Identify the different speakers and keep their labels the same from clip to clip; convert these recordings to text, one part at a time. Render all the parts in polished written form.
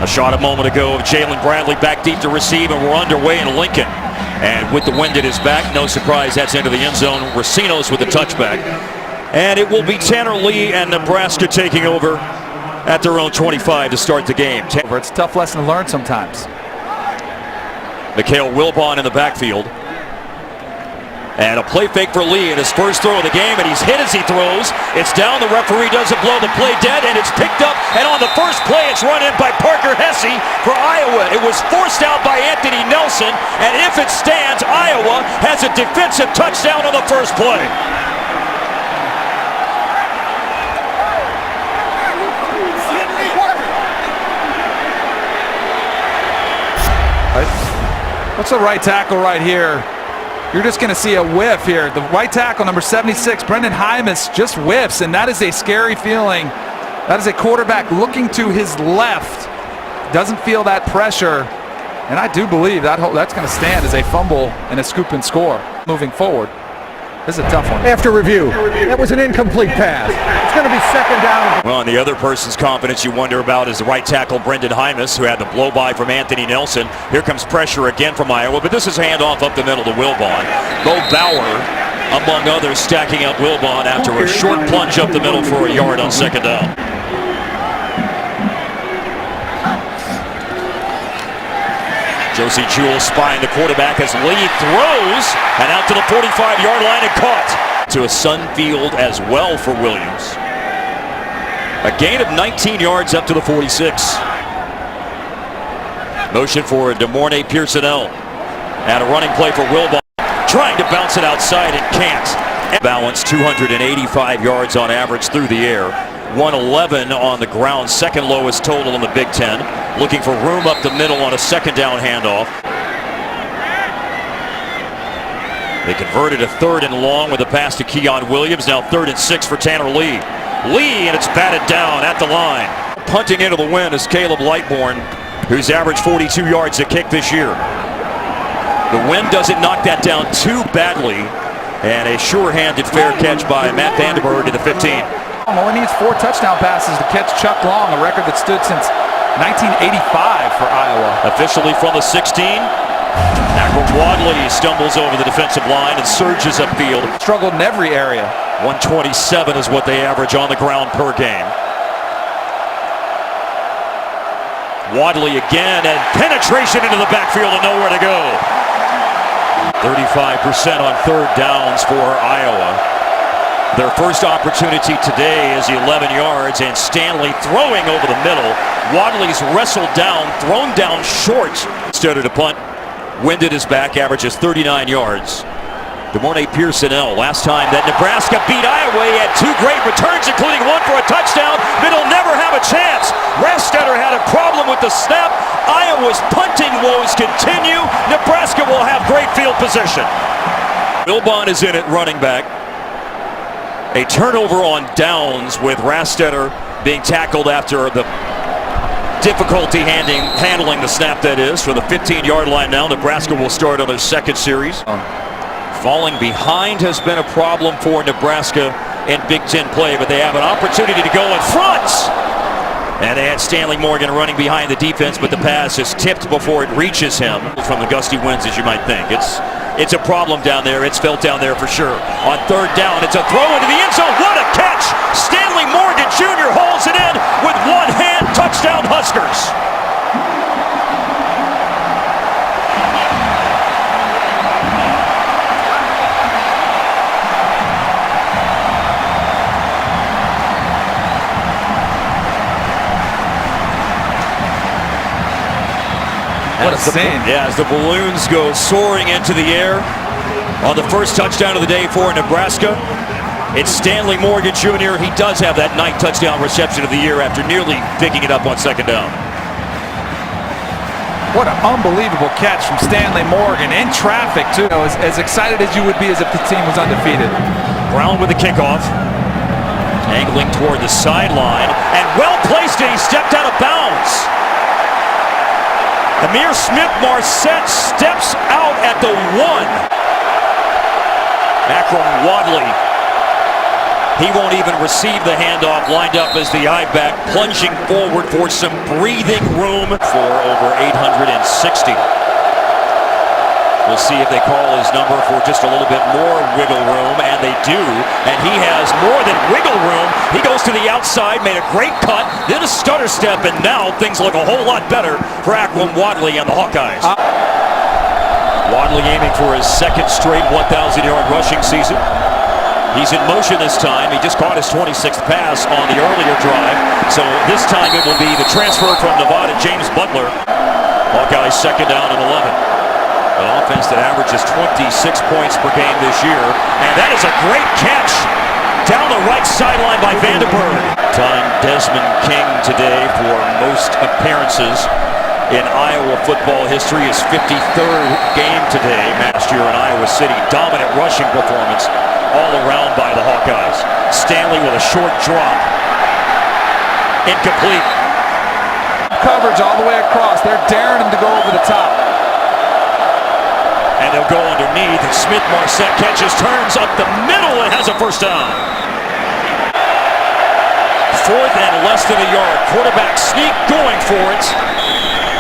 Speaker 1: A shot a moment ago of Jalen Bradley back deep to receive, and we're underway in Lincoln. And with the wind at his back, no surprise, that's into the end zone. Racinos with the touchback. And it will be Tanner Lee and Nebraska taking over at their own 25 to start the game.
Speaker 2: It's a tough lesson to learn sometimes.
Speaker 1: Mikhail Wilbon in the backfield. And a play fake for Lee in his first throw of the game, and he's hit as he throws. It's down, the referee doesn't blow the play dead, and it's picked up, and on the first play it's run in by Parker Hesse for Iowa. It was forced out by Anthony Nelson, and if it stands, Iowa has a defensive touchdown on the first play.
Speaker 2: What's the right tackle right here? You're just going to see a whiff here. The right tackle, number 76, Brendan Hymas, just whiffs, and that is a scary feeling. That is a quarterback looking to his left. Doesn't feel that pressure, and I do believe that's going to stand as a fumble and a scoop and score moving forward. This is a tough one.
Speaker 3: After review, that was an incomplete pass. It's going to be second down.
Speaker 1: Well, and the other person's confidence you wonder about is the right tackle, Brendan Hymas, who had the blow-by from Anthony Nelson. Here comes pressure again from Iowa, but this is handoff up the middle to Wilbon. Bo Bauer, among others, stacking up Wilbon after a short plunge up the middle for a yard on second down. Josie Jewell spying the quarterback as Lee throws, and out to the 45-yard line and caught. To a Sunfield as well for Williams. A gain of 19 yards up to the 46. Motion for DeMornay Pearsonell. And a running play for Wilbon. Trying to bounce it outside and can't. Balance 285 yards on average through the air. 111 on the ground, second lowest total in the Big Ten. Looking for room up the middle on a second down handoff. They converted a 3rd and long with a pass to Keon Williams. Now 3rd and 6 for Tanner Lee. Lee, and it's batted down at the line. Punting into the wind is Caleb Lightbourne, who's averaged 42 yards a kick this year. The wind doesn't knock that down too badly, and a sure-handed fair catch by Matt Vandenberg to the 15.
Speaker 2: Only needs 4 touchdown passes to catch Chuck Long, a record that stood since 1985 for Iowa.
Speaker 1: Officially from the 16. Akram Wadley stumbles over the defensive line and surges upfield.
Speaker 2: Struggled in every area.
Speaker 1: 127 is what they average on the ground per game. Wadley again, and penetration into the backfield and nowhere to go. 35% on 3rd downs for Iowa. Their first opportunity today is 11 yards, and Stanley throwing over the middle. Wadley's wrestled down, thrown down short. Started to punt, wind at his back, averages 39 yards. DeMornay Pearsonell, last time that Nebraska beat Iowa, he had 2 great returns, including one for a touchdown. Middle never have a chance. Rastetter had a problem with the snap. Iowa's punting woes continue. Nebraska will have great field position. Wilbon is in at running back. A turnover on downs with Rastetter being tackled after the difficulty handling the snap, that is, for the 15-yard line now. Nebraska will start on their second series. Falling behind has been a problem for Nebraska in Big Ten play, but they have an opportunity to go in front. And they had Stanley Morgan running behind the defense, but the pass is tipped before it reaches him from the gusty winds, as you might think. It's a problem down there. It's felt down there for sure. On 3rd down, it's a throw into the end zone. What a catch! Stanley Morgan Jr. holds it in with one hand. Touchdown Huskers.
Speaker 2: What a scene.
Speaker 1: Yeah, as the balloons go soaring into the air on the first touchdown of the day for Nebraska. It's Stanley Morgan Jr. He does have that 9th touchdown reception of the year after nearly picking it up on second down.
Speaker 2: What an unbelievable catch from Stanley Morgan in traffic, too. As excited as you would be as if the team was undefeated.
Speaker 1: Brown with the kickoff. Angling toward the sideline. And well placed, and he stepped out of bounds. Amir Smith-Marset steps out at the 1. Akram Wadley He won't even receive the handoff, lined up as the I-back, plunging forward for some breathing room for over 860. We'll see if they call his number for just a little bit more wiggle room, and they do, and he has more than wiggle room. He goes to the outside, made a great cut, then a stutter step, and now things look a whole lot better for Akram Wadley and the Hawkeyes. Wadley aiming for his second straight 1,000-yard rushing season. He's in motion this time. He just caught his 26th pass on the earlier drive, so this time it will be the transfer from Nevada, James Butler. Hawkeyes second down and 11. An offense that averages 26 points per game this year. And that is a great catch down the right sideline by Vandenberg. Time Desmond King today for most appearances in Iowa football history. His 53rd game today. Last year in Iowa City. Dominant rushing performance all around by the Hawkeyes. Stanley with a short drop. Incomplete.
Speaker 2: Coverage all the way across. They're daring him to go over the top.
Speaker 1: And they'll go underneath, and Smith-Marset catches, turns up the middle, and has a first down. Fourth and less than a yard. Quarterback sneak going for it.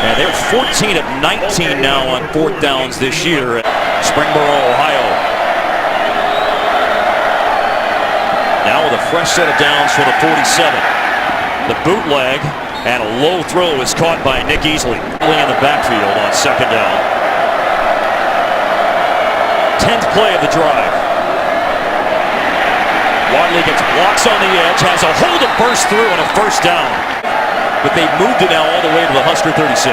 Speaker 1: And they're 14 of 19 now on fourth downs this year at Springboro, Ohio. Now with a fresh set of downs for the 47. The bootleg and a low throw is caught by Nick Easley. In the backfield on second down. 10th play of the drive. Wadley gets blocks on the edge, has a hole to burst through and a first down. But they moved it now all the way to the Husker 36.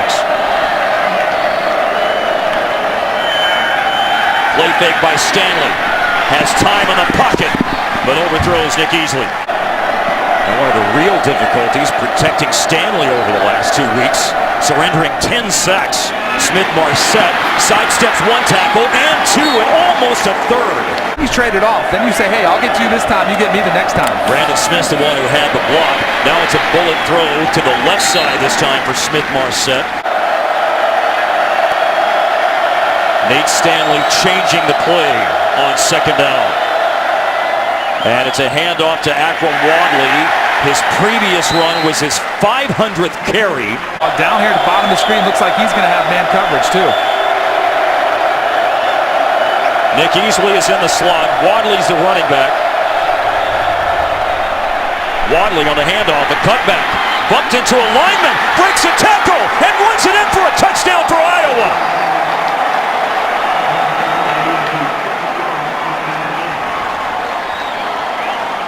Speaker 1: Play fake by Stanley. Has time in the pocket, but overthrows Nick Easley. And one of the real difficulties protecting Stanley over the last 2 weeks, surrendering 10 sacks. Smith-Marset sidesteps one tackle and two and almost a third.
Speaker 2: He's traded off. Then you say, hey, I'll get you this time, you get me the next time.
Speaker 1: Brandon Smith's the one who had the block. Now it's a bullet throw to the left side this time for Smith-Marset. Nate Stanley changing the play on second down. And it's a handoff to Akram Wadley. His previous run was his 500th carry.
Speaker 2: Down here at the bottom of the screen, looks like he's going to have man coverage too.
Speaker 1: Nick Easley is in the slot. Wadley's the running back. Wadley on the handoff, a cutback. Bumped into a lineman, breaks a tackle, and runs it in for a touchdown for Iowa.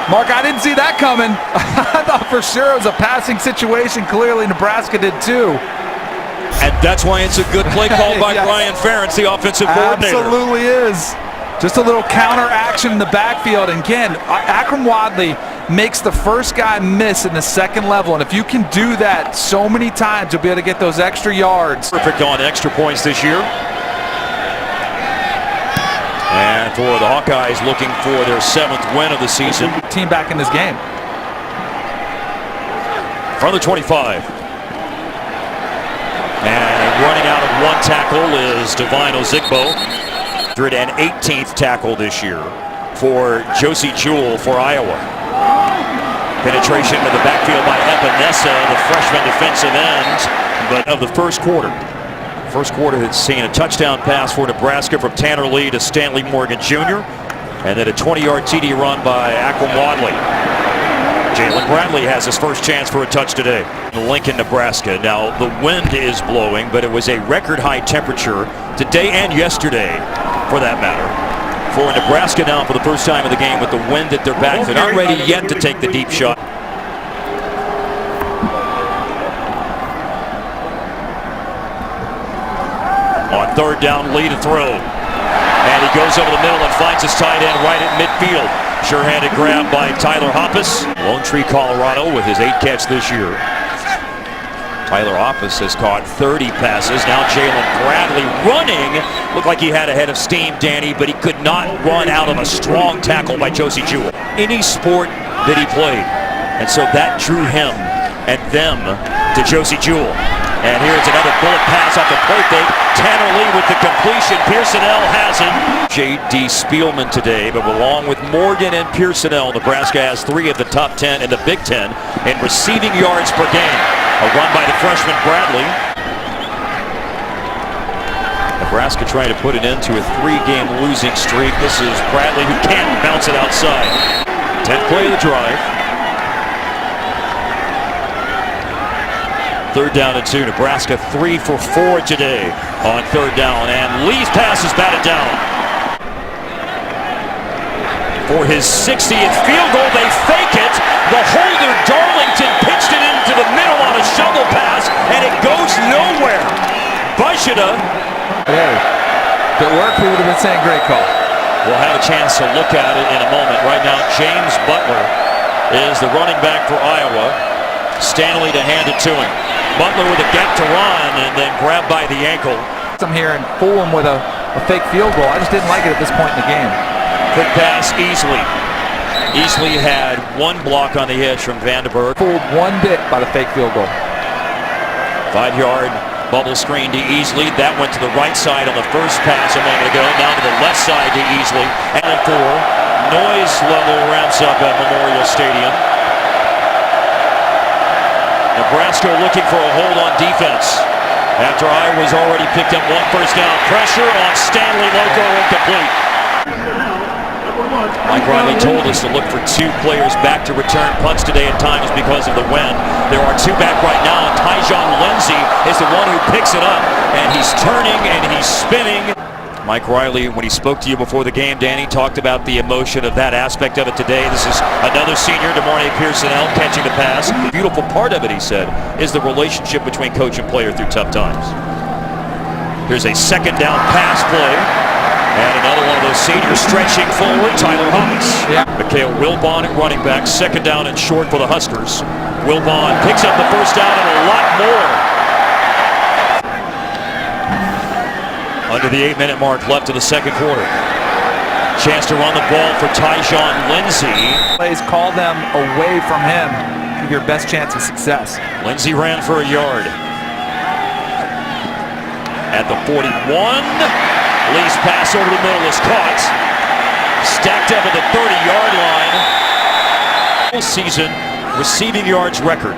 Speaker 2: Mark, I didn't see that coming. I thought for sure it was a passing situation. Clearly, Nebraska did too.
Speaker 1: And that's why it's a good play call by
Speaker 2: Yes.
Speaker 1: Brian Ferentz, the offensive coordinator.
Speaker 2: Absolutely is. Just a little counter action in the backfield. And again, Akram Wadley makes the first guy miss in the second level. And if you can do that so many times, you'll be able to get those extra yards.
Speaker 1: Perfect on extra points this year. And for the Hawkeyes looking for their 7th win of the season.
Speaker 2: Team back in this game.
Speaker 1: From the 25. And running out of one tackle is Devine Ozigbo. 118th tackle this year for Josie Jewell for Iowa. Penetration to the backfield by Epinesa, the freshman defensive end, but of the first quarter. First quarter had seen a touchdown pass for Nebraska from Tanner Lee to Stanley Morgan Jr. And then a 20-yard TD run by Akram Wadley. Jalen Bradley has his first chance for a touch today. Lincoln, Nebraska. Now the wind is blowing, but it was a record high temperature today and yesterday, for that matter. For Nebraska now for the first time in the game with the wind at their back. They're not ready yet to take the deep shot. On third down, Lee to throw. And he goes over the middle and finds his tight end right at midfield. Sure-handed grab by Tyler Hoppus. Lone Tree, Colorado with his 8th catch this year. Tyler Hoppus has caught 30 passes. Now Jalen Bradley running. Looked like he had a head of steam, Danny, but he could not run out of a strong tackle by Josie Jewell. Any sport that he played. And so that drew him and them to Josie Jewell. And here's another bullet pass off the play fake. Tanner Lee with the completion. Pearsonell has it. J.D. Spielman today, but along with Morgan and Pearsonell, Nebraska has 3 of the top 10 in the Big Ten in receiving yards per game. A run by the freshman Bradley. Nebraska trying to put it into a 3-game losing streak. This is Bradley who can't bounce it outside. 10th play of the drive. 3rd down and 2. Nebraska 3 for 4 today on 3rd down. And Lee's pass is batted down. For his 60th field goal, they fake it. The holder, Darlington, pitched it into the middle on a shovel pass, and it goes nowhere. Bajita.
Speaker 2: Hey, if it worked, we would have been saying great call.
Speaker 1: We'll have a chance to look at it in a moment. Right now, James Butler is the running back for Iowa. Stanley to hand it to him. Butler with a gap to run and then grabbed by the ankle.
Speaker 2: I'm here and fool him with a fake field goal. I just didn't like it at this point in the game.
Speaker 1: Quick pass, Easley. Easley had 1 block on the edge from Vandenberg.
Speaker 2: Fooled one bit by the fake field goal.
Speaker 1: 5-yard bubble screen to Easley. That went to the right side on the first pass a moment ago. Now to the left side to Easley. And 4. Noise level ramps up at Memorial Stadium. Nebraska looking for a hold on defense. After Iowa's already picked up 1 first down. Pressure on Stanley Loco, incomplete. Mike Riley told us to look for 2 players back to return punts today at times because of the wind. There are 2 back right now. Tyjon Lindsey is the one who picks it up. And he's turning and he's spinning. Mike Riley, when he spoke to you before the game, Danny, talked about the emotion of that aspect of it today. This is another senior, DeMornay Pearsonell, catching the pass. The beautiful part of it, he said, is the relationship between coach and player through tough times. Here's a 2nd down pass play. And another one of those seniors stretching forward, Tyler Hawkeyes.
Speaker 2: Yeah.
Speaker 1: Mikhail Wilbon at running back, 2nd down and short for the Huskers. Wilbon picks up the first down and a lot more. Under the 8-minute mark left in the 2nd quarter. Chance to run the ball for Tyjon Lindsey.
Speaker 2: Plays, call them away from him. Give your best chance of success.
Speaker 1: Lindsey ran for a yard. At the 41. Lee's pass over the middle is caught. Stacked up at the 30-yard line. Season receiving yards record.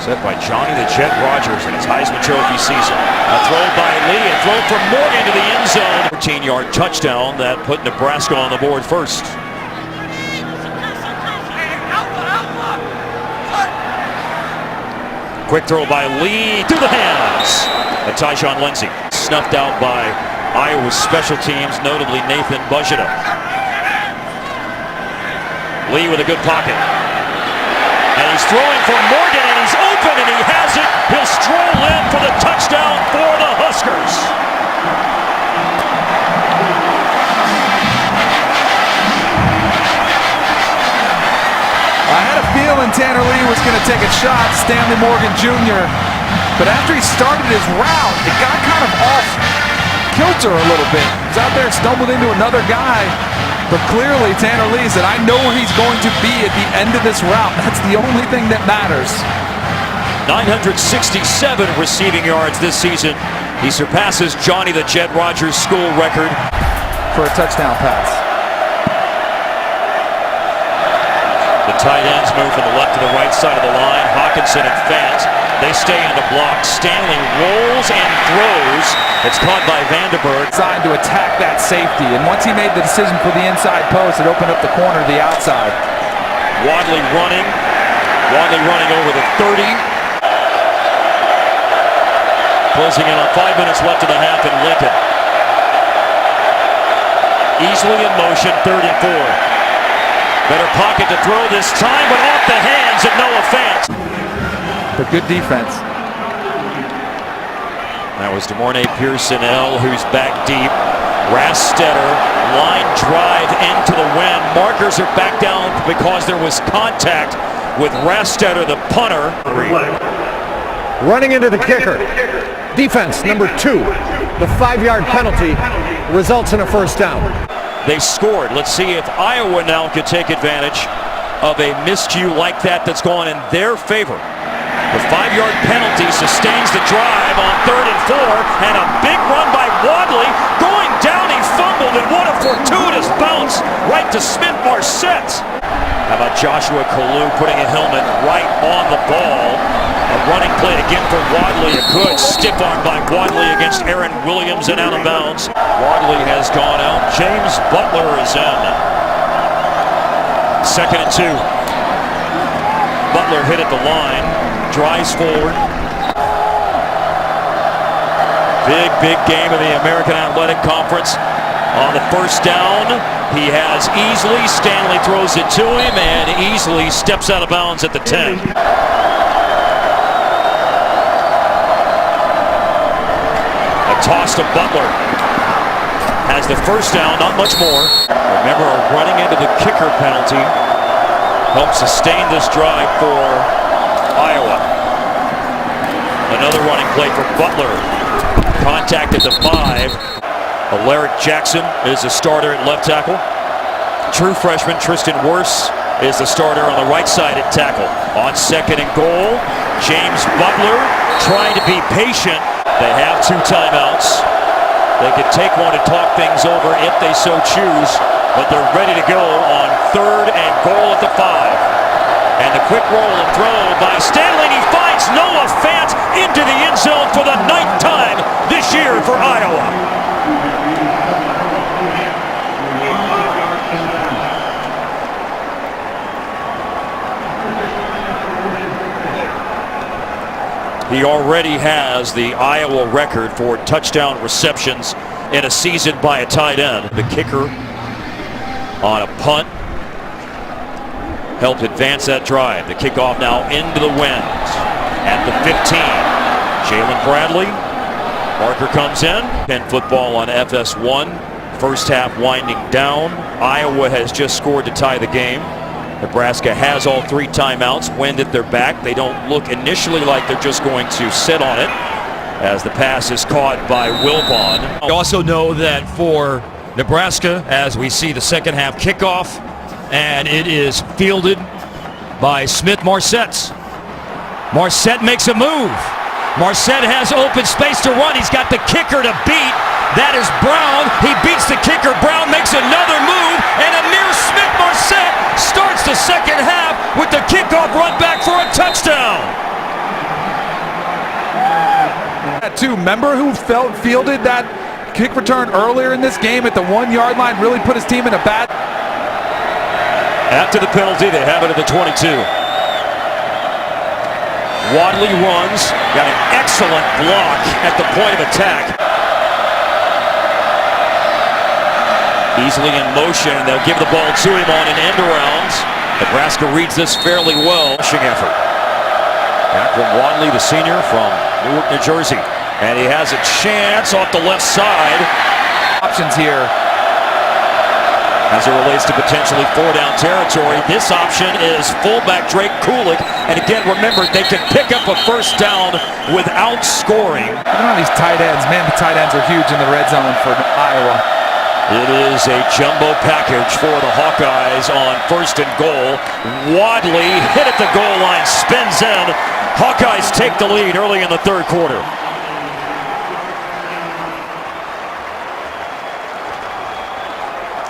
Speaker 1: Set by Johnny the Jet Rogers in his Heisman Trophy season. A throw by Lee and throw from Morgan to the end zone. 14-yard touchdown that put Nebraska on the board first. Quick throw by Lee through the hands of Tyjon Lindsey. Snuffed out by Iowa's special teams, notably Nathan Bajita. Lee with a good pocket. And he's throwing for Morgan, and he's open, and he has it. He'll stroll in for the touchdown for the Huskers.
Speaker 2: I had a feeling Tanner Lee was going to take a shot, Stanley Morgan Jr., but after he started his route, it got kind of off kilter a little bit. He was out there, stumbled into another guy. But clearly, Tanner Lee said, I know where he's going to be at the end of this route. That's the only thing that matters.
Speaker 1: 967 receiving yards this season. He surpasses Johnny the Jet Rogers' school record
Speaker 2: for a touchdown pass.
Speaker 1: The tight ends move from the left to the right side of the line. Hawkinson and Fant, they stay in the block. Stanley rolls and throws. It's caught by Vandenberg.
Speaker 2: Trying to attack that safety, and once he made the decision for the inside post, it opened up the corner to the outside.
Speaker 1: Wadley running over the 30. Closing in on 5 minutes left in the half in Lincoln. Easily in motion, 3rd and 4. Better pocket to throw this time, but off the hands of Noah Fant.
Speaker 2: But good defense.
Speaker 1: That was DeMornay Pearsonell, who's back deep. Rastetter, line drive into the wind. Markers are back down because there was contact with Rastetter, the punter.
Speaker 3: Running into the kicker. Defense, number 2. The 5-yard penalty results in a first down.
Speaker 1: They scored. Let's see if Iowa now could take advantage of a miscue like that that's gone in their favor. The 5-yard penalty sustains the drive on 3rd and 4, and a big run by Wadley. Going down, he fumbled, and what a fortuitous bounce right to Smith Marset. How about Joshua Kalu putting a helmet right on the ball? A running play again for Wadley. A good stiff arm by Wadley against Aaron Williams and out of bounds. Wadley has gone out. James Butler is in. 2nd and 2. Butler hit at the line. Drives forward. Big game of the American Athletic Conference. On the first down, he has Easley. Stanley throws it to him, and Easley steps out of bounds at the 10. A toss to Butler. Has the first down, not much more. Remember, running into the kicker penalty helps sustain this drive for Iowa. Another running play for Butler. Contact at the 5. Alaric Jackson is the starter at left tackle. True freshman Tristan Wirfs is the starter on the right side at tackle. On 2nd and goal, James Butler trying to be patient. They have 2 timeouts. They could take one to talk things over if they so choose, but they're ready to go on 3rd and goal at the 5. And the quick roll and throw by Stanley. He finds Noah Fant into the end zone for the 9th time this year for Iowa. He already has the Iowa record for touchdown receptions in a season by a tight end. The kicker on a punt helped advance that drive. The kickoff now into the wind at the 15. Jalen Bradley. Parker comes in. Penn football on FS1. First half winding down. Iowa has just scored to tie the game. Nebraska has all 3 timeouts. Wind at their back. They don't look initially like they're just going to sit on it as the pass is caught by Wilbon.
Speaker 4: We also know that for Nebraska, as we see the second half kickoff, and it is fielded by Smith Marset. Marset makes a move. Marset has open space to run. He's got the kicker to beat. That is Brown. He beats the kicker. Brown makes another move, and Amir Smith Marset starts the second half with the kickoff run back for a touchdown.
Speaker 2: That too. Remember who fielded that kick return earlier in this game at the 1-yard line? Really put his team in a bad.
Speaker 1: After the penalty, they have it at the 22. Wadley runs. Got an excellent block at the point of attack. Easily in motion. They'll give the ball to him on an end around. Nebraska reads this fairly well. Rushing effort. Akram Wadley, the senior from Newark, New Jersey. And he has a chance off the left side.
Speaker 2: Options here.
Speaker 1: As it relates to potentially 4-down territory, this option is fullback Drake Kulik. And again, remember, they can pick up a first down without scoring.
Speaker 2: Look at these tight ends. Man, the tight ends are huge in the red zone for Iowa.
Speaker 1: It is a jumbo package for the Hawkeyes on 1st and goal. Wadley hit at the goal line, spins in. Hawkeyes take the lead early in the 3rd quarter.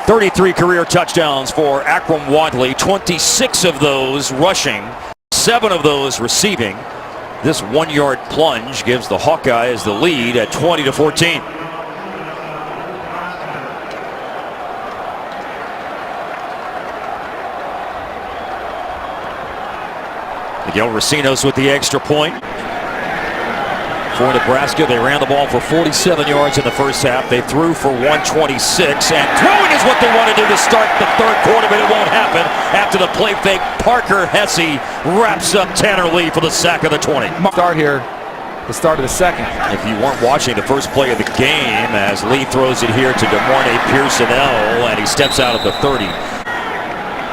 Speaker 1: "33 career touchdowns for Akram Wadley, 26 of those rushing, 7 of those receiving. This 1-yard plunge gives the Hawkeyes the lead at 20-14. Miguel Racinos with the extra point. For Nebraska, they ran the ball for 47 yards in the first half. They threw for 126, and throwing is what they want to do to start the 3rd quarter, but it won't happen. After the play fake, Parker Hesse wraps up Tanner Lee for the sack of the 20.
Speaker 2: Start here, the start of the 2nd.
Speaker 1: If you weren't watching the first play of the game, as Lee throws it here to DeMornay Pearson-El, and he steps out at the 30.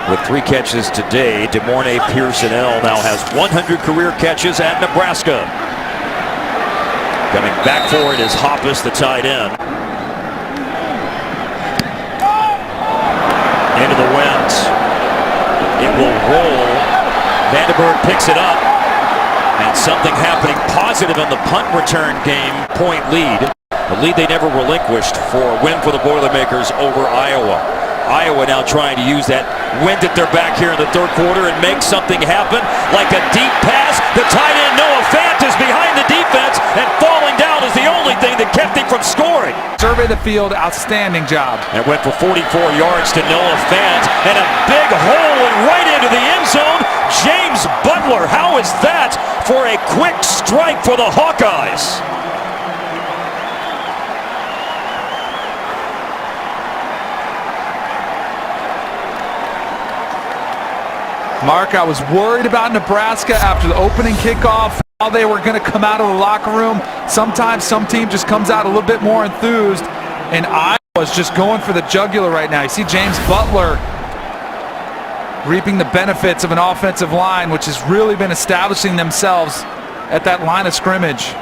Speaker 1: With 3 catches today, DeMornay Pearson-El now has 100 career catches at Nebraska. Coming back for it is Hoppus, the tight end. Into the wind. It will roll. Vandenberg picks it up. And something happening positive in the punt return game. Point lead. A lead they never relinquished for a win for the Boilermakers over Iowa. Iowa now trying to use that wind at their back here in the third quarter and make something happen, like a deep pass. The tight end Noah Fant is behind the defense, and falling down is the only thing that kept him from scoring.
Speaker 2: Survey the field, outstanding job.
Speaker 1: And went for 44 yards to Noah Fant, and a big hole and right into the end zone. James Butler, how is that for a quick strike for the Hawkeyes?
Speaker 2: Mark, I was worried about Nebraska after the opening kickoff, how they were going to come out of the locker room. Sometimes some team just comes out a little bit more enthused, and Iowa's just going for the jugular right now. You see James Butler reaping the benefits of an offensive line, which has really been establishing themselves at that line of scrimmage.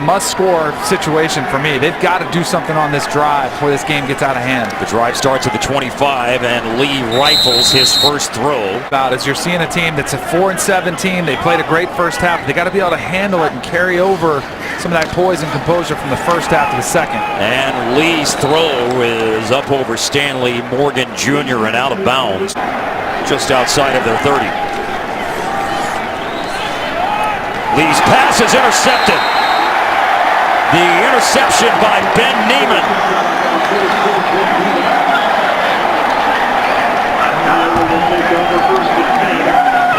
Speaker 2: Must-score situation for me. They've got to do something on this drive before this game gets out of hand.
Speaker 1: The drive starts at the 25, and Lee rifles his first throw.
Speaker 2: As you're seeing a team that's a 4-7 team, they played a great first half. They got to be able to handle it and carry over some of that poise and composure from the first half to the second. And
Speaker 1: Lee's throw is up over Stanley Morgan Jr. and out of bounds, just outside of their 30. Lee's pass is intercepted. The interception by Ben Neiman.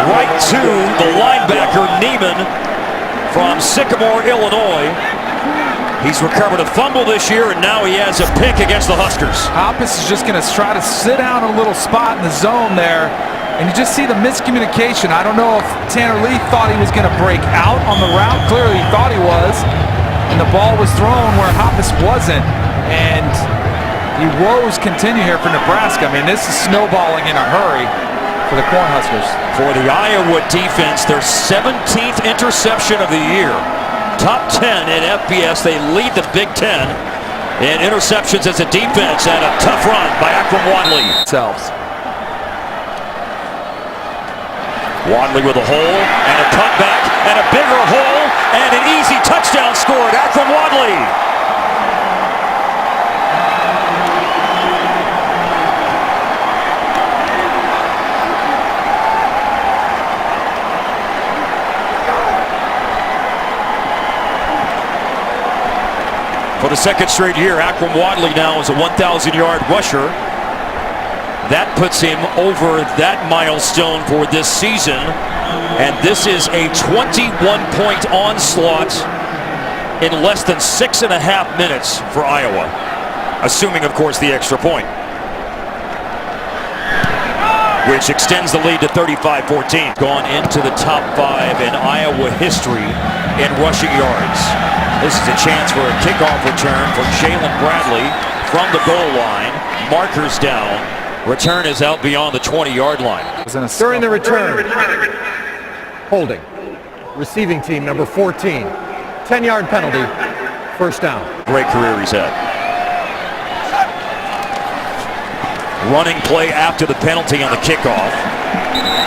Speaker 1: Right to the linebacker Neiman from Sycamore, Illinois. He's recovered a fumble this year, and now he has a pick against the Huskers.
Speaker 2: Hawkeyes is just going to try to sit down a little spot in the zone there, and you just see the miscommunication. I don't know if Tanner Lee thought he was going to break out on the route. Clearly he thought he was. And the ball was thrown where Hawkeyes wasn't, and the woes continue here for Nebraska. I mean, this is snowballing in a hurry for the Cornhuskers.
Speaker 1: For the Iowa defense, their 17th interception of the year. Top 10 in FBS. They lead the Big Ten in interceptions as a defense, and a tough run by Akram Wadley. Wadley with a hole, and a cutback, and a bigger hole, and an easy touchdown scored. Akram Wadley. For the second straight year, Akram Wadley now is a 1,000-yard rusher. That puts him over that milestone for this season. And this is a 21-point onslaught in less than 6.5 minutes for Iowa, assuming, of course, the extra point, which extends the lead to 35-14. Gone into the top 5 in Iowa history in rushing yards. This is a chance for a kickoff return for Jalen Bradley from the goal line. Markers down. Return is out beyond the 20-yard line.
Speaker 3: During the return, holding. Receiving team number 14. 10-yard penalty, first down.
Speaker 1: Great career he's had. Running play after the penalty on the kickoff.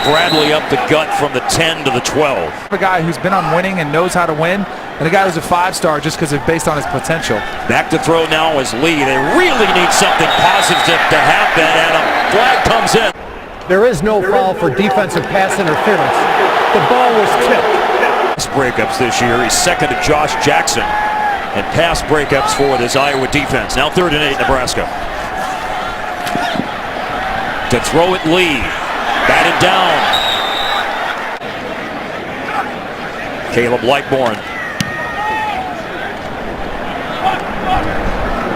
Speaker 1: Bradley up the gut from the 10 to the 12.
Speaker 2: A guy who's been on winning and knows how to win, and a guy who's a 5-star just because it's based on his potential.
Speaker 1: Back to throw now is Lee. They really need something positive to happen, and a flag comes in.
Speaker 3: There is no foul for defensive pass interference. The ball was tipped.
Speaker 1: Breakups this year. He's second to Josh Jackson in pass breakups for this Iowa defense. Now 3rd and 8, Nebraska. To throw it, Lee. Batted down. Caleb Lightbourne.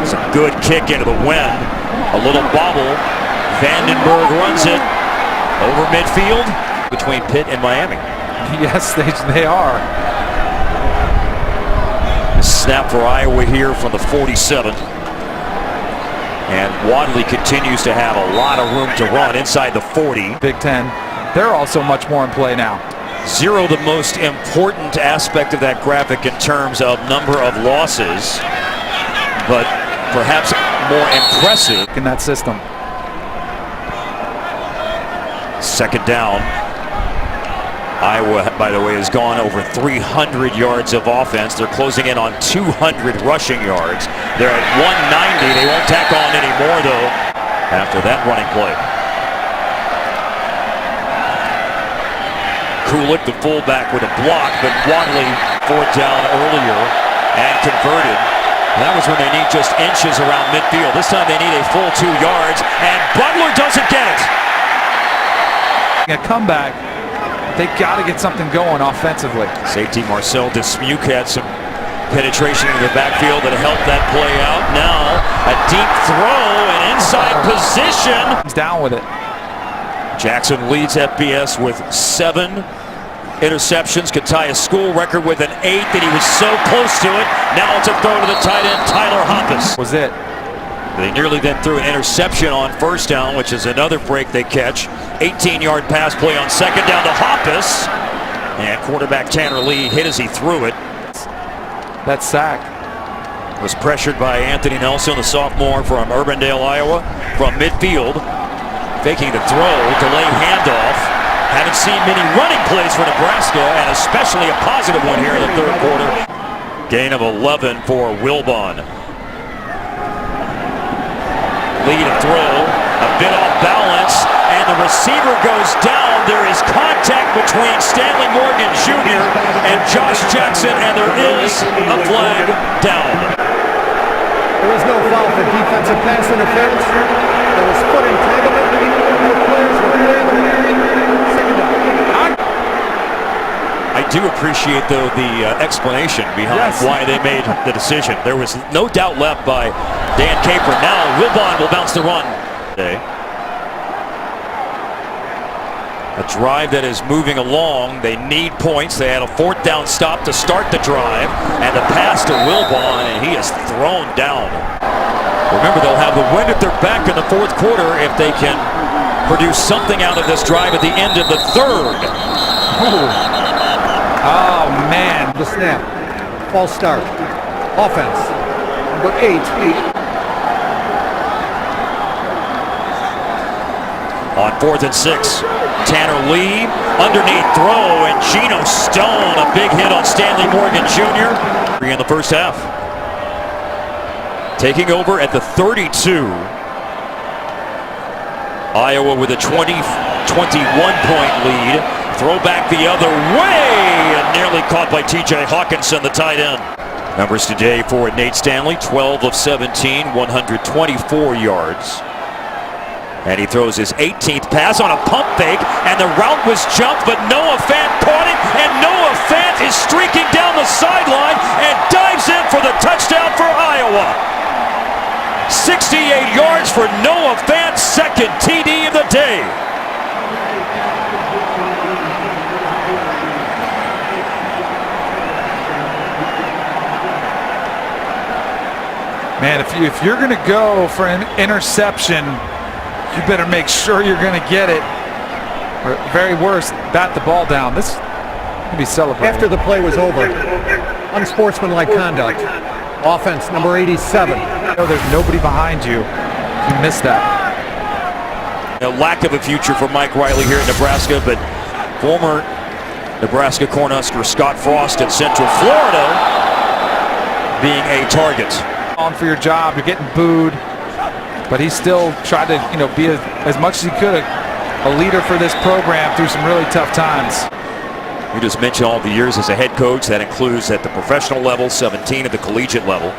Speaker 1: It's a good kick into the wind. A little bobble. Vandenberg runs it over midfield between Pitt and Miami.
Speaker 2: Yes, they are.
Speaker 1: Snap for Iowa here from the 47. And Wadley continues to have a lot of room to run inside the 40.
Speaker 2: Big Ten, they're also much more in play now.
Speaker 1: Zero, the most important aspect of that graphic in terms of number of losses, but perhaps more impressive
Speaker 2: in that system.
Speaker 1: Second down. Iowa, by the way, has gone over 300 yards of offense. They're closing in on 200 rushing yards. They're at 190. They won't tack on any more, though, after that running play. Kulik, the fullback, with a block, but Wadley fourth down earlier and converted. That was when they need just inches around midfield. This time they need a full 2 yards, and Butler doesn't get it.
Speaker 2: A comeback. They got to get something going offensively.
Speaker 1: Safety Marcel Dismuke had some penetration in the backfield that helped that play out. Now a deep throw and inside position.
Speaker 2: He's down with it.
Speaker 1: Jackson leads FBS with 7 interceptions. Could tie a school record with an 8th, and he was so close to it. Now it's a throw to the tight end, Tyler Hawkeyes.
Speaker 2: Was it?
Speaker 1: They nearly then threw an interception on first down, which is another break they catch. 18-yard pass play on second down to Hawkeyes. And quarterback Tanner Lee hit as he threw it.
Speaker 2: That sack
Speaker 1: Was pressured by Anthony Nelson, the sophomore from Urbandale, Iowa, from midfield. Faking the throw, delay handoff. Haven't seen many running plays for Nebraska, and especially a positive one here in the third quarter. Gain of 11 for Wilbon. Lead a throw, a bit off balance, and the receiver goes down. There is contact between Stanley Morgan Jr. and Josh Jackson, and there is a flag down.
Speaker 3: There was no foul for defensive pass interference. There was foot entanglement. Both players were clear. Second down.
Speaker 1: I do appreciate, though, the explanation behind why they made the decision. There was no doubt left by Dan Capron. Now Wilbon will bounce the run. A drive that is moving along. They need points. They had a fourth down stop to start the drive, and the pass to Wilbon, and he is thrown down. Remember, they'll have the wind at their back in the fourth quarter if they can produce something out of this drive at the end of the third.
Speaker 2: Oh, man.
Speaker 3: The snap. False start. Offense. Number 8.
Speaker 1: On 4th and 6. Tanner Lee, underneath throw, and Geno Stone, a big hit on Stanley Morgan Jr. in the first half. Taking over at the 32. Iowa with a 21-point lead. Throw back the other way, and nearly caught by T.J. Hawkinson, the tight end. Numbers today for Nate Stanley, 12 of 17, 124 yards. And he throws his 18th pass on a pump fake, and the route was jumped, but Noah Fant caught it, and Noah Fant is streaking down the sideline and dives in for the touchdown for Iowa. 68 yards for Noah Fant, second TD of the day.
Speaker 2: Man, if you're going to go for an interception, you better make sure you're going to get it. Or at very worst, bat the ball down. This can be celebrated.
Speaker 3: After the play was over, unsportsmanlike conduct. Offense number 87.
Speaker 2: No, there's nobody behind you. You missed that.
Speaker 1: A lack of a future for Mike Riley here in Nebraska, but former Nebraska Cornhusker Scott Frost in Central Florida being a target.
Speaker 2: On for your job, you're getting booed. But he still tried to, be as much as he could a leader for this program through some really tough times.
Speaker 1: You just mentioned all the years as a head coach. That includes at the professional level, 17 at the collegiate level.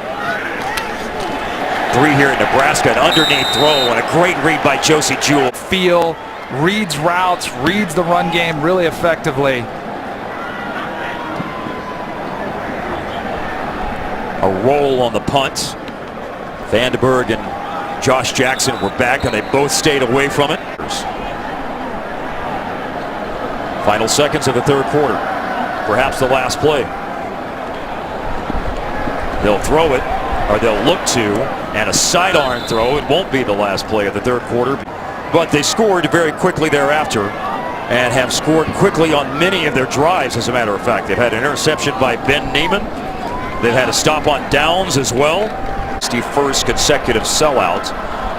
Speaker 1: 3 here in Nebraska, an underneath throw, and a great read by Josie Jewell.
Speaker 2: Feel, reads routes, reads the run game really effectively.
Speaker 1: A roll on the punt. Vandenberg and Josh Jackson were back, and they both stayed away from it. Final seconds of the third quarter. Perhaps the last play. They'll throw it, or they'll look to, and a sidearm throw. It won't be the last play of the third quarter, but they scored very quickly thereafter and have scored quickly on many of their drives, as a matter of fact. They've had an interception by Ben Neiman. They've had a stop on downs as well. 61st consecutive sellout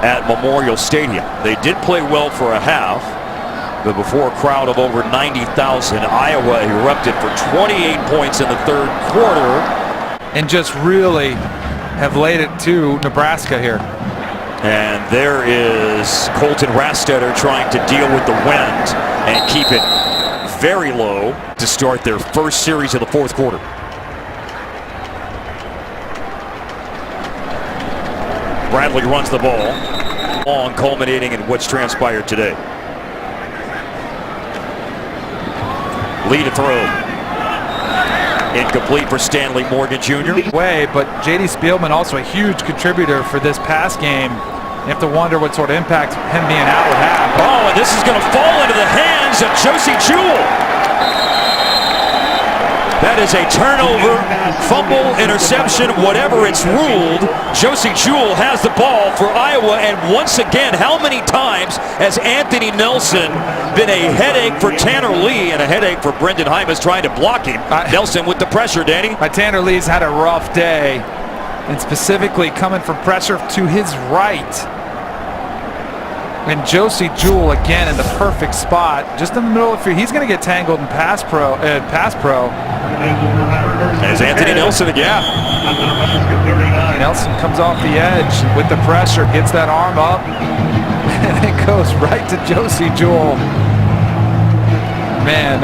Speaker 1: at Memorial Stadium. They did play well for a half, But before a crowd of over 90,000, Iowa erupted for 28 points in the third quarter.
Speaker 2: And just really have laid it to Nebraska here.
Speaker 1: And there is Colton Rastetter trying to deal with the wind and keep it very low to start their first series of the fourth quarter. Bradley runs the ball, long culminating in what's transpired today. Lead to throw. Incomplete for Stanley Morgan Jr.
Speaker 2: But J.D. Spielman also a huge contributor for this pass game. You have to wonder what sort of impact him being out would have.
Speaker 1: Oh, and this is going to fall into the hands of Josie Jewell. That is a turnover, fumble, interception, whatever it's ruled. Josie Jewell has the ball for Iowa, and once again, how many times has Anthony Nelson been a headache for Tanner Lee and a headache for Brendan Hymas trying to block him? Nelson with the pressure, Danny.
Speaker 2: Tanner Lee's had a rough day, and specifically coming from pressure to his right. And Josie Jewell again in the perfect spot, just in the middle of the field. He's going to get tangled in pass pro.
Speaker 1: There's Anthony Nelson again.
Speaker 2: Nelson comes off the edge with the pressure, gets that arm up, and it goes right to Josie Jewell. Man,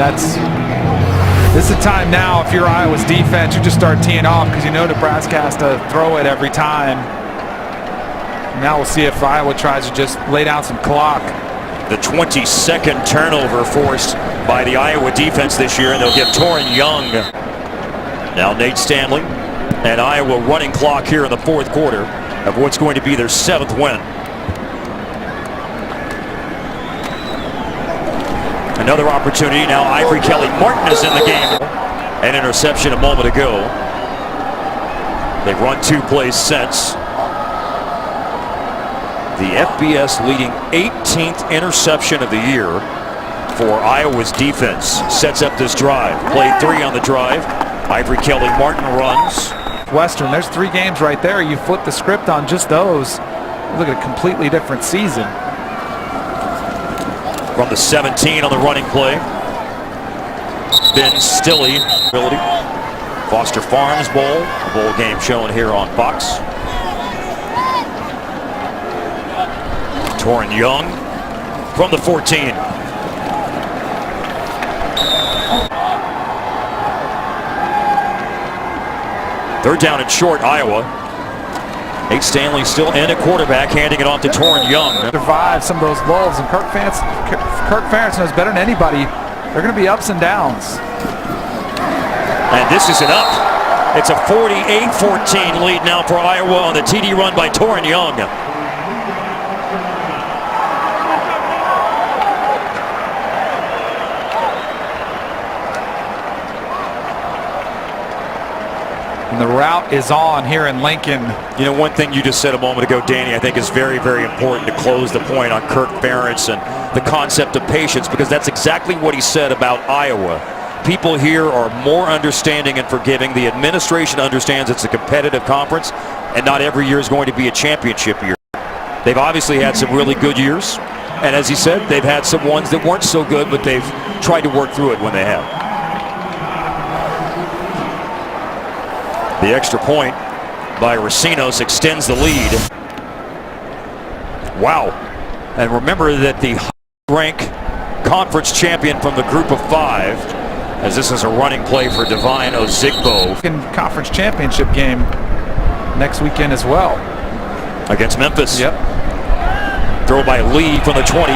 Speaker 2: this is the time now. If you're Iowa's defense, you just start teeing off because you know Nebraska has to throw it every time. Now we'll see if Iowa tries to just lay down some clock.
Speaker 1: The 22nd turnover forced by the Iowa defense this year, and they'll give Torin Young. Now Nate Stanley and Iowa running clock here in the fourth quarter of what's going to be their 7th win. Another opportunity now. Ivory Kelly Martin is in the game. An interception a moment ago. They've run 2 plays since. The FBS leading 18th interception of the year for Iowa's defense sets up this drive. Play 3 on the drive. Ivory Kelly Martin runs.
Speaker 2: Western, there's 3 games right there. You flip the script on just those. Look at a completely different season.
Speaker 1: From the 17 on the running play. Ben Stilley. Foster Farms Bowl. A bowl game shown here on Fox. Torin Young from the 14. Third down and short, Iowa. Nate Stanley still in at quarterback, handing it off to Torin Young.
Speaker 2: Survive some of those lulls, and Kirk Ferentz knows better than anybody. They're going to be ups and downs.
Speaker 1: And this isn't up. It's a 48-14 lead now for Iowa on the TD run by Torin Young.
Speaker 2: And the route is on here in Lincoln.
Speaker 1: You know, one thing you just said a moment ago, Danny, I think is very, very important to close the point on Kirk Ferentz and the concept of patience, because that's exactly what he said about Iowa. People here are more understanding and forgiving. The administration understands it's a competitive conference, and not every year is going to be a championship year. They've obviously had some really good years, and as he said, they've had some ones that weren't so good, but they've tried to work through it when they have. The extra point by Racinos extends the lead. Wow. And remember that the rank conference champion from the group of 5, as this is a running play for Divine Ozigbo.
Speaker 2: Conference championship game next weekend as well.
Speaker 1: Against Memphis.
Speaker 2: Yep.
Speaker 1: Throw by Lee from the 28.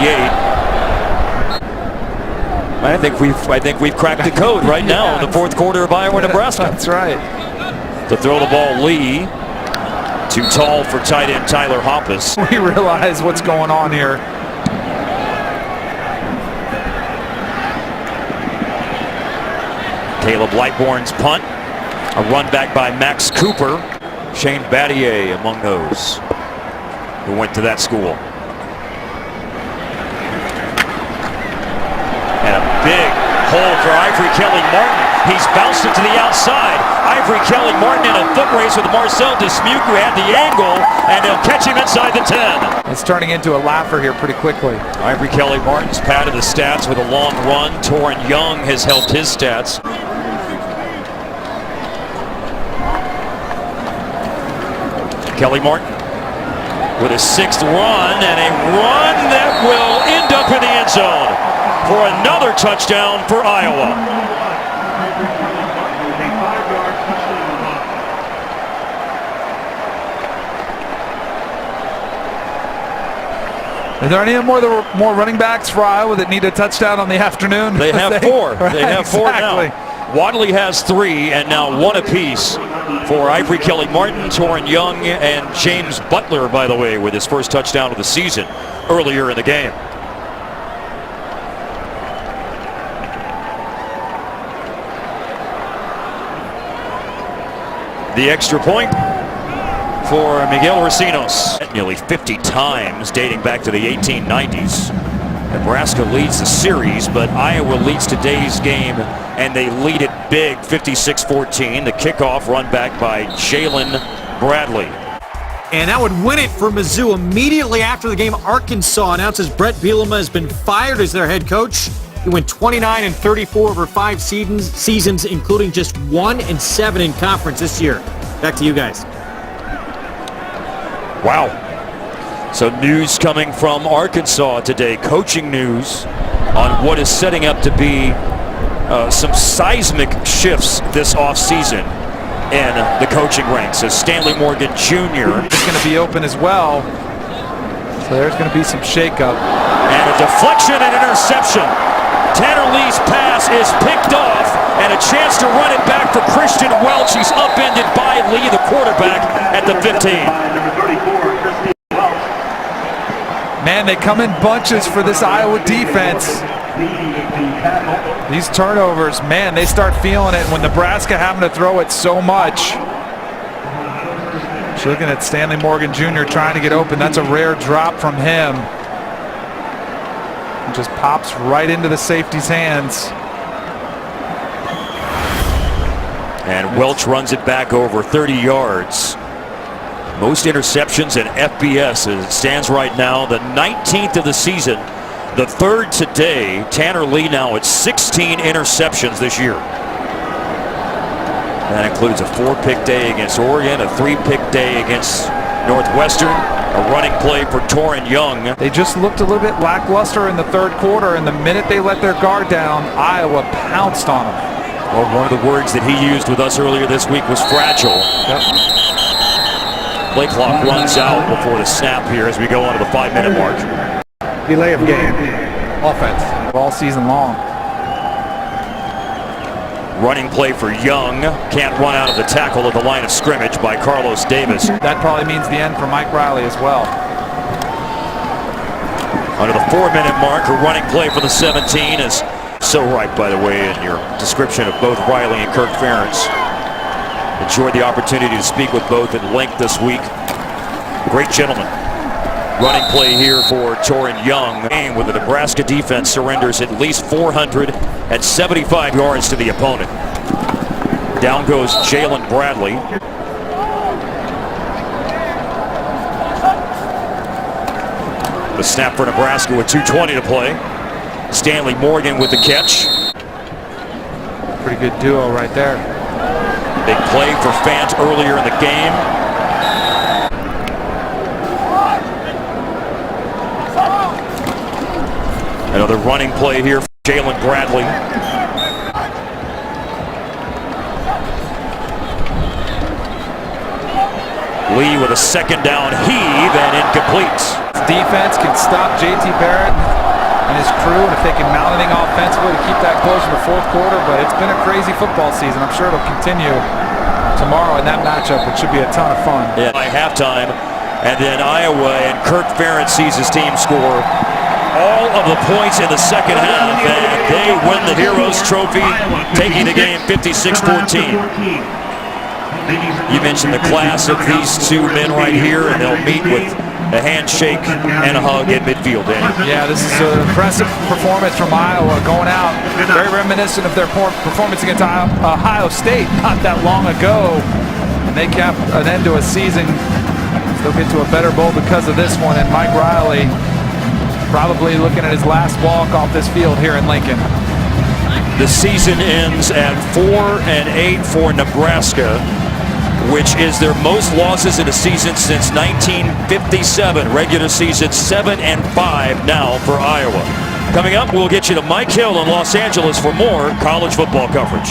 Speaker 1: I think we've cracked the code right now in the fourth quarter of Iowa, Nebraska.
Speaker 2: That's right.
Speaker 1: To throw the ball, Lee. Too tall for tight end Tyler Hoppus.
Speaker 2: We realize what's going on here.
Speaker 1: Caleb Lightbourne's punt. A run back by Max Cooper. Shane Battier among those who went to that school. And a big hole for Ivory Kelly-Martin. He's bounced it to the outside. Ivory Kelly-Martin in a foot race with Marcel Dismuke, who had the angle, and they'll catch him inside the 10.
Speaker 2: It's turning into a laugher here pretty quickly.
Speaker 1: Ivory Kelly-Martin's padded the stats with a long run. Torrin Young has helped his stats. Kelly-Martin with a 6th run, and a run that will end up in the end zone for another touchdown for Iowa.
Speaker 2: Is there any more running backs for Iowa that need a touchdown on the afternoon?
Speaker 1: They have 4.
Speaker 2: Right,
Speaker 1: they have 4
Speaker 2: exactly.
Speaker 1: now. Wadley has 3, and now 1 apiece for Ivory Kelly-Martin, Torrin Young, and James Butler, by the way, with his first touchdown of the season earlier in the game. The extra point for Miguel Recinos. Nearly 50 times dating back to the 1890s. Nebraska leads the series, but Iowa leads today's game, and they lead it big, 56-14. The kickoff run back by Jalen Bradley.
Speaker 5: And that would win it for Mizzou. Immediately after the game, Arkansas announces Brett Bielema has been fired as their head coach. He went 29-34 over 5 seasons, including just 1-7 in conference this year. Back to you guys.
Speaker 1: Wow. So news coming from Arkansas today, coaching news on what is setting up to be some seismic shifts this offseason in the coaching ranks, as Stanley Morgan Jr.
Speaker 2: is going to be open as well. So there's going to be some shakeup.
Speaker 1: And a deflection and interception. Tanner Lee's pass is picked off, and a chance to run it back for Christian Welch. He's upended by Lee, the quarterback, at the 15.
Speaker 2: Man, they come in bunches for this Iowa defense. These turnovers, man, they start feeling it when Nebraska having to throw it so much. Just looking at Stanley Morgan Jr. trying to get open. That's a rare drop from him. It just pops right into the safety's hands.
Speaker 1: And Welch runs it back over 30 yards. Most interceptions in FBS as it stands right now, the 19th of the season, the 3rd today. Tanner Lee now at 16 interceptions this year. That includes a 4-pick day against Oregon, a 3-pick day against Northwestern, a running play for Torrin Young.
Speaker 2: They just looked a little bit lackluster in the 3rd quarter, and the minute they let their guard down, Iowa pounced on them.
Speaker 1: Well, one of the words that he used with us earlier this week was fragile.
Speaker 2: Yep.
Speaker 1: Play clock runs out before the snap here as we go on to the 5-minute mark.
Speaker 3: Delay of game. Offense.
Speaker 2: All season long.
Speaker 1: Running play for Young. Can't run out of the tackle at the line of scrimmage by Carlos Davis.
Speaker 2: That probably means the end for Mike Riley as well.
Speaker 1: Under the 4-minute mark, a running play for the 17 is so right, by the way, in your description of both Riley and Kirk Ferentz. Enjoyed the opportunity to speak with both at length this week. Great gentlemen. Running play here for Torrin Young. Game with the Nebraska defense surrenders at least 475 yards to the opponent. Down goes Jalen Bradley. The snap for Nebraska with 2:20 to play. Stanley Morgan with the catch.
Speaker 2: Pretty good duo right there.
Speaker 1: Big play for Fant earlier in the game. Another running play here for Jalen Bradley. Lee with a 2nd down heave and incomplete.
Speaker 2: Defense can stop JT Barrett and his crew, and if they can mount anything offensively to keep that close in the 4th quarter. But it's been a crazy football season. I'm sure it'll continue tomorrow in that matchup, which should be a ton of fun.
Speaker 1: Yeah, by halftime, and then Iowa and Kirk Ferentz sees his team score all of the points in the 2nd half, and they win the Heroes Trophy, taking the game 56-14. You mentioned the class of these 2 men right here, and they'll meet with a handshake and a hug at midfield. Danny.
Speaker 2: Yeah, this is an impressive performance from Iowa going out. Very reminiscent of their performance against Ohio State not that long ago. And they capped an end to a season. They'll get to a better bowl because of this one. And Mike Riley probably looking at his last walk off this field here in Lincoln.
Speaker 1: The season ends at 4-8 for Nebraska, which is their most losses in a season since 1957. Regular season 7-5 now for Iowa. Coming up, we'll get you to Mike Hill in Los Angeles for more college football coverage.